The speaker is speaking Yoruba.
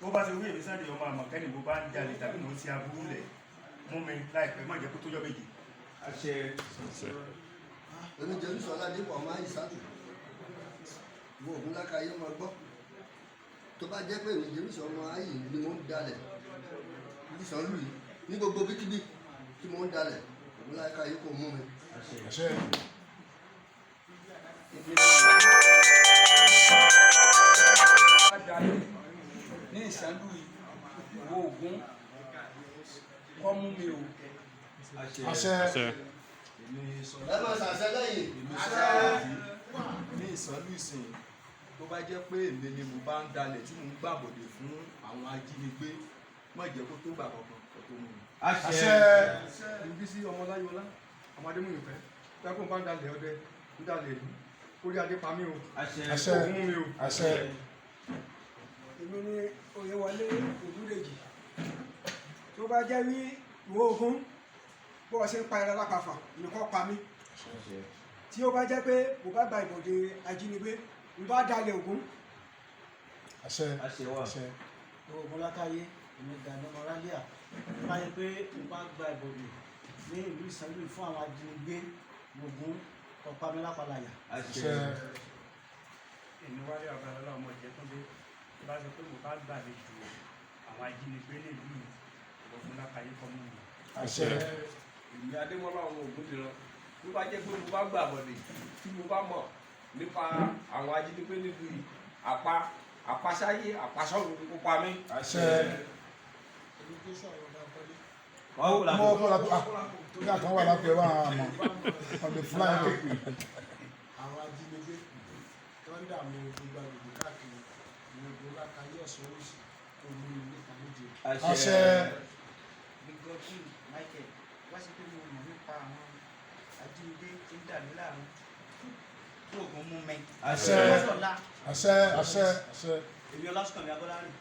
bó bá ti wí èmi Sunday ọmọ àmọ̀kẹ́ni bó bá ń jalè tàbí mo ń ṣe aburú lẹ̀ mú mi láìpẹ́ má jẹ́ kó tó jọ́ méje. àṣẹ. èmi jẹ́rú sọ aládépọ̀ ọmọ ayé sátù wo Ògún lákàáyé máa gbọ́ tó bá jẹ́ pé èmi jẹ́rú sọ ọmọ ayé ni mo ń dalẹ̀ ìsàn lù yìí ní gbogbo bíkíbí tí mo ń dalẹ̀ Ògún lákàáyé kò mú mi. àṣẹ. ní ìsàlù ìwọ Ògún kọ́ mú mi o. àṣẹ. ẹ máa ṣàṣẹ lẹ́yìn. ní ìsàlù ìsìn tó bá jẹ́ pé èmi ni mo bá ń dalẹ̀ tí mo ń gbàbọ̀dè fún àwọn ajínigbé má jẹ́ kó tó gbà kankan kó tó mú mi. àṣẹ. ibi sí ọmọláyọlá ọmọdé mú ìfẹ́ tẹ́kùn bá ń dalẹ̀ ọdẹ ń dalẹ̀ ìlú orí adé pa mí o. àṣẹ. Ògún mú mi o. àṣẹ. èmi ni Oyèwọlé Ògúndèjì tó bá jẹ́ wí ìwọ Ògún bó ṣe ń pa ẹran lápapà nìkan pa mí tí ó bá jẹ́ pé mo bá gba ìbọ̀dé ajínigbé n bá dalẹ̀ Ògún. àṣẹ. àṣẹ. Ògún lákàáyé èmi Gani Mọ́rálíà báyìí pé mo bá gba ìbọ̀dé ní ìlú Ìsànlú fún àwọn ajínigbé Ògún ọ̀pá mi lápàlàyà. àṣẹ. èmi wálé Ọbalọ́lá ọmọ Ìjẹ́túndé bá sọ pé mo bá gbàlejò àwọn ajínigbé nílùú Ògún lákàáyé kọ́ mú mi. àṣẹ. èmi Adémọ́lá ọmọ Ògúndìran tó bá jẹ́ pé mo bá gbà bọ̀dé tí mo bá mọ̀ nípa àwọn ajínigbé nílùú yìí àpasáyé àpasọ́run kó pa mí. àṣẹ. mo kọ́ la tó ní àkànwá lápẹ̀ wá àmọ́ ọ̀dẹ̀ fúláyà kéèké. àwọn ajínigbé tó ń dààmú gbogbo agbègbè káàkiri ní Ògún lákàáyé ọ̀sán oríṣi tó ní ilé kan méje. àṣẹ. Godwin Michael wá sí pé mo mọ̀ nípa àwọn ajínigbé tí ń dà mí láàmú tí Ògún mú mi. àṣẹ. àṣẹ. àṣẹ. èmi Ọlásùnkànmí Abọ́lárìn.